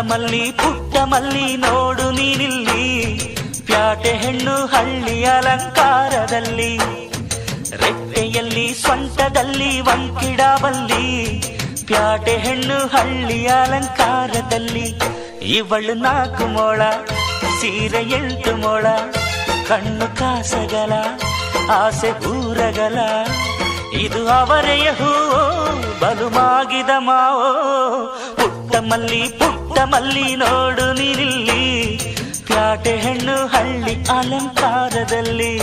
ಪುಟ್ಟ ಮಲ್ಲಿ ನೋಡು ನೀನಿಲ್ಲಿ, ಪ್ಯಾಟೆ ಹೆಣ್ಣು ಹಳ್ಳಿ ಅಲಂಕಾರದಲ್ಲಿ, ರೆಟ್ಟೆಯಲ್ಲಿ ಸೊಂಟದಲ್ಲಿ ವಂಕಿಡಾವಲ್ಲಿ, ಪ್ಯಾಟೆ ಹೆಣ್ಣು ಹಳ್ಳಿ ಅಲಂಕಾರದಲ್ಲಿ. ಇವಳು 4 ಮೊಳ ಸೀರೆ 8 ಮೊಳ, ಕಣ್ಣು ಕಾಸಗಲ ಆಸೆ ಊರಗಲ, ಇದು ಅವರೆಯ ಹೂವೋ ಬಲು ಮಾಗಿದ ಮಾವೋ. ಪುಟ್ಟ ಮಲ್ಲಿ ನೋಡು ನೀನಿಲ್ಲಿ, ಪ್ಯಾಟೆ ಹೆಣ್ಣು ಹಳ್ಳಿ ಅಲಂಕಾರದಲ್ಲಿ.